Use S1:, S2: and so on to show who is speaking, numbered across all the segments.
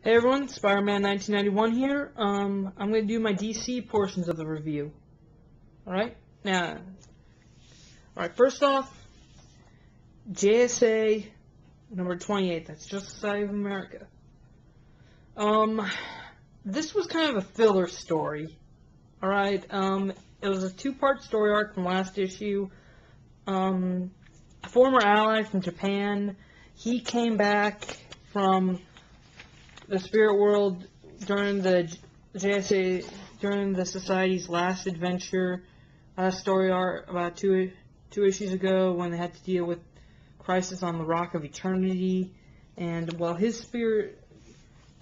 S1: Hey everyone, Spider-Man 1991 here. I'm going to do my DC portions of the review. Alright? First off, JSA number 28, that's Justice Society of America. This was kind of a filler story. Alright, it was a two-part story arc from last issue. A former ally from Japan, he came back from the spirit world during the JSA, during the Society's last adventure, story arc about two issues ago, when they had to deal with Crisis on the Rock of Eternity, and well, his spirit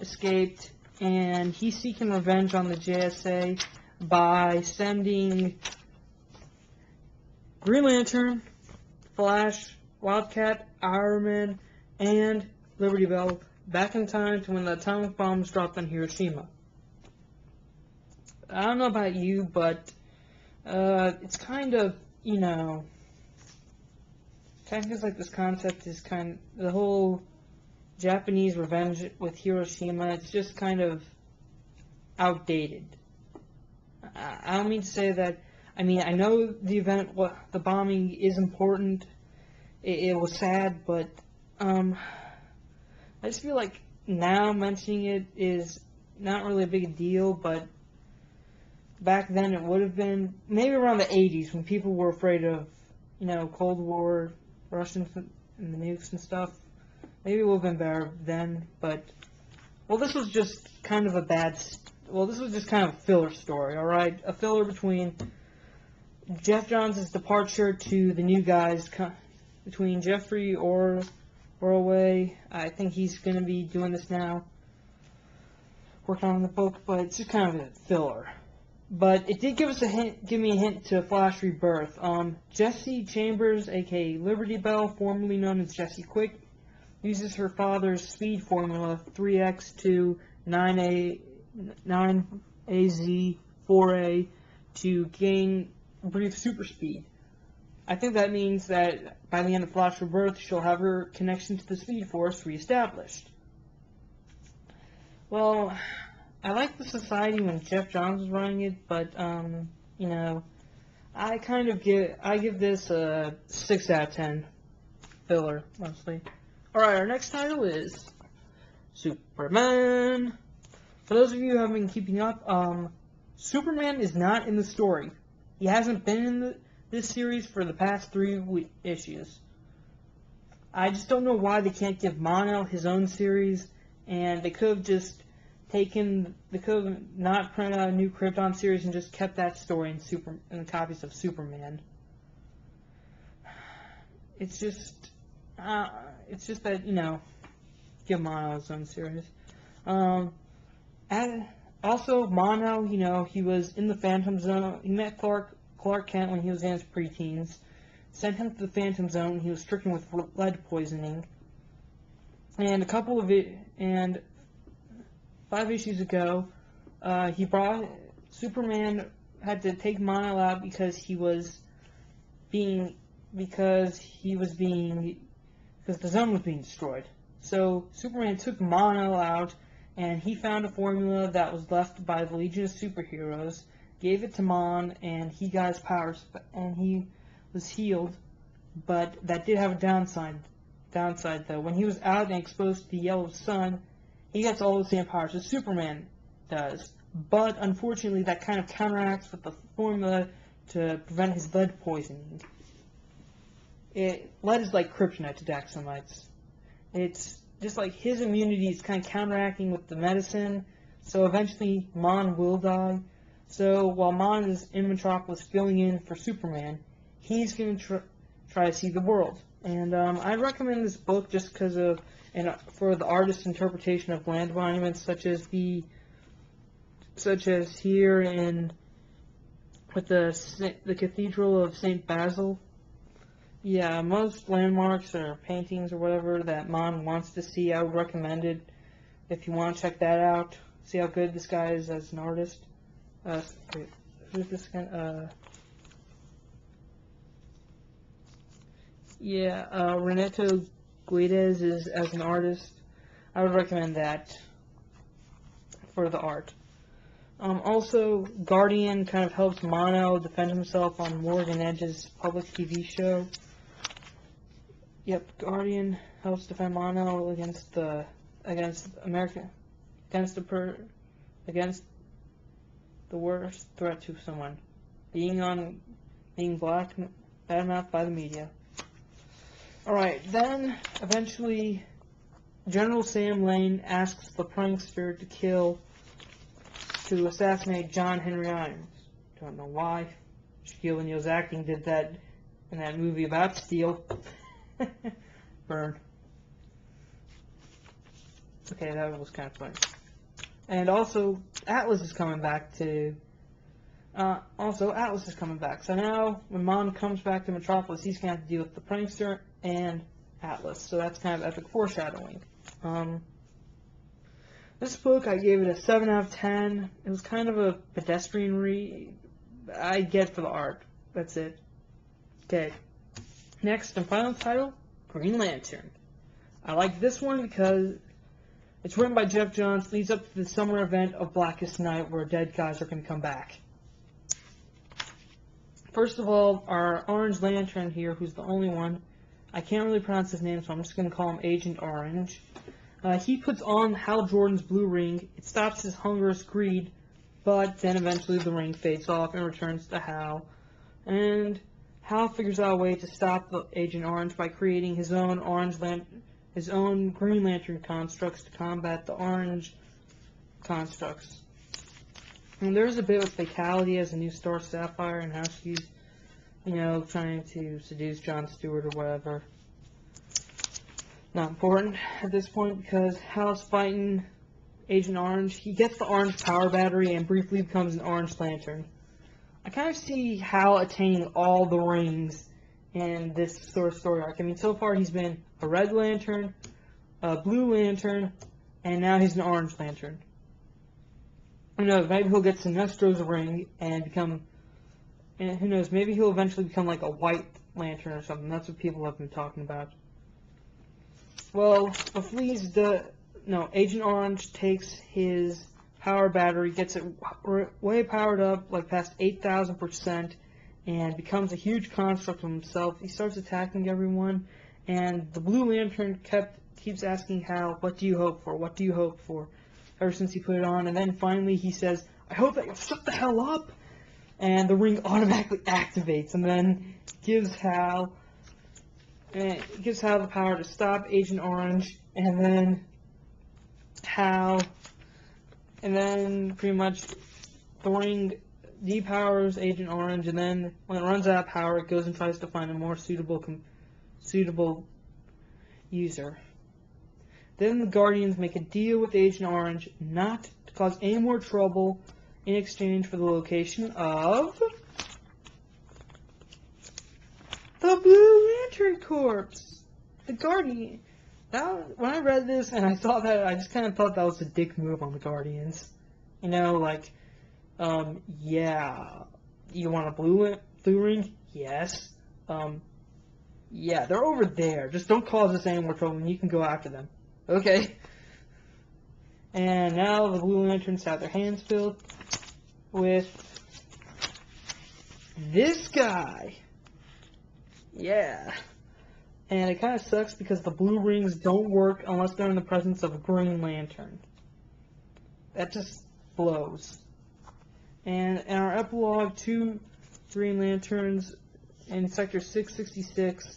S1: escaped, and he's seeking revenge on the JSA by sending Green Lantern, Flash, Wildcat, Iron Man, and Liberty Bell back in time to when the atomic bomb was dropped on Hiroshima. I don't know about you, but it's kind of, kind of feels like this concept is the whole Japanese revenge with Hiroshima, it's just kind of outdated. I don't mean to say that, I know the event, the bombing is important, it was sad, but, I just feel like now mentioning it is not really a big deal, but back then it would have been, maybe around the 80s when people were afraid of, Cold War, Russians and the nukes and stuff. Maybe it would have been better then, but, well, this was just kind of this was just kind of a filler story, alright? A filler between Jeff Johns' departure to the new guys, between Jeffrey Orway. I think he's going to be doing this now, working on the book, but it's just kind of a filler. But it did give me a hint to Flash Rebirth. Jesse Chambers, aka Liberty Bell, formerly known as Jessie Quick, uses her father's speed formula 3x to 9AZ4A to gain brief super speed. I think that means that by the end of Flash Rebirth, she'll have her connection to the Speed Force reestablished. Well, I like the Society when Jeff Johns was running it, but, I give this a 6 out of 10. Filler, mostly. Alright, our next title is Superman. For those of you who haven't been keeping up, Superman is not in the story. He hasn't been in this series for the past 3 issues. I just don't know why they can't give Mon-El his own series, and they could have not printed out a new Krypton series and just kept that story in the copies of Superman. It's just that, give Mon-El his own series. And also, Mon-El, he was in the Phantom Zone. He met Clark Kent when he was in his preteens, sent him to the Phantom Zone. He was stricken with lead poisoning, and 5 issues ago, Superman had to take Mon-El out because the zone was being destroyed. So Superman took Mon-El out, and he found a formula that was left by the Legion of Superheroes, gave it to Mon, and he got his powers, and he was healed, but that did have a downside though. When he was out and exposed to the yellow sun, he gets all the same powers as Superman does, but unfortunately that kind of counteracts with the formula to prevent his lead poisoning. Lead is like kryptonite to Daxamites. It's just like his immunity is kind of counteracting with the medicine, so eventually Mon will die. So while Mon is in Metropolis filling in for Superman, he's going to try to see the world. And I recommend this book just because for the artist's interpretation of land monuments, such as here with the Cathedral of St. Basil. Yeah, most landmarks or paintings or whatever that Mon wants to see, I would recommend it if you want to check that out. See how good this guy is as an artist. Wait, who's this guy? Renato Guedes is as an artist. I would recommend that. for the art. Also, Guardian kind of helps Mon-El defend himself on Morgan Edge's public TV show. Yep, Guardian helps defend Mon-El against America, against the worst threat to someone, being black, badmouthed by the media. Alright, then, eventually, General Sam Lane asks the prankster to assassinate John Henry Irons. Don't know why. Shaquille O'Neal's acting did that in that movie about steel. Burn. Okay, that was kind of funny. And also, Atlas is coming back. So now, when Mon comes back to Metropolis, he's going to have to deal with the prankster and Atlas. So that's kind of epic foreshadowing. This book, I gave it a 7 out of 10. It was kind of a pedestrian read. I get for the art. That's it. Okay. Next and final title, Green Lantern. I like this one because it's written by Jeff Johns, leads up to the summer event of Blackest Night where dead guys are going to come back. First of all, our Orange Lantern here, who's the only one, I can't really pronounce his name, so I'm just going to call him Agent Orange. He puts on Hal Jordan's blue ring. It stops his hungerous greed, but then eventually the ring fades off and returns to Hal. And Hal figures out a way to stop the Agent Orange by creating his own Green Lantern constructs to combat the Orange constructs. And there's a bit with Fatality as a new Star Sapphire and how she's, trying to seduce Jon Stewart or whatever. Not important at this point because Hal's fighting Agent Orange. He gets the orange power battery and briefly becomes an Orange Lantern. I kind of see Hal attaining all the rings in this sort of story arc. I mean, so far he's been a Red Lantern, a Blue Lantern, and now he's an Orange Lantern. Who knows, maybe he'll get Sinestro's ring and become, and who knows, maybe he'll eventually become like a White Lantern or something. That's what people have been talking about. Well, Agent Orange takes his power battery, gets it way powered up, like past 8,000%, and becomes a huge construct of himself. He starts attacking everyone, and the Blue Lantern keeps asking Hal, what do you hope for? What do you hope for? Ever since he put it on, and then finally he says, I hope that you'll shut the hell up! And the ring automatically activates, and then gives Hal the power to stop Agent Orange, and then pretty much the ring depowers Agent Orange, and then when it runs out of power, it goes and tries to find a more suitable user. Then the Guardians make a deal with Agent Orange not to cause any more trouble in exchange for the location of the Blue Lantern Corps. The Guardian. When I read this and I saw that, I just kind of thought that was a dick move on the Guardians. Yeah, you want a blue ring? Yes. Yeah, they're over there. Just don't cause us any more trouble and you can go after them. Okay. And now the Blue Lanterns have their hands filled with this guy. Yeah. And it kind of sucks because the blue rings don't work unless they're in the presence of a Green Lantern. That just blows. And in our epilogue, 2 Green Lanterns in Sector 666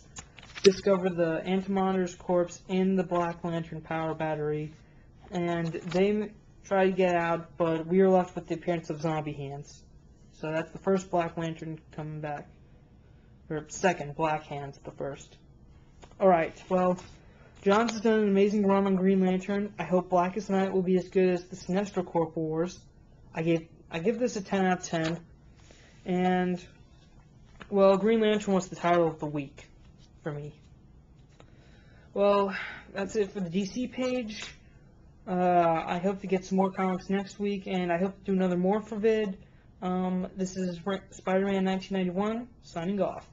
S1: discover the Antimonitor's corpse in the Black Lantern power battery. And they try to get out, but we are left with the appearance of zombie hands. So that's the first Black Lantern coming back. Or second, Black Hands, the first. Alright, well, Johns has done an amazing run on Green Lantern. I hope Blackest Night will be as good as the Sinestro Corp Wars. I give this a 10 out of 10. And, well, Green Lantern was the title of the week for me. Well, that's it for the DC page. I hope to get some more comics next week, and I hope to do another Morph vid. This is Spider-Man 1991, signing off.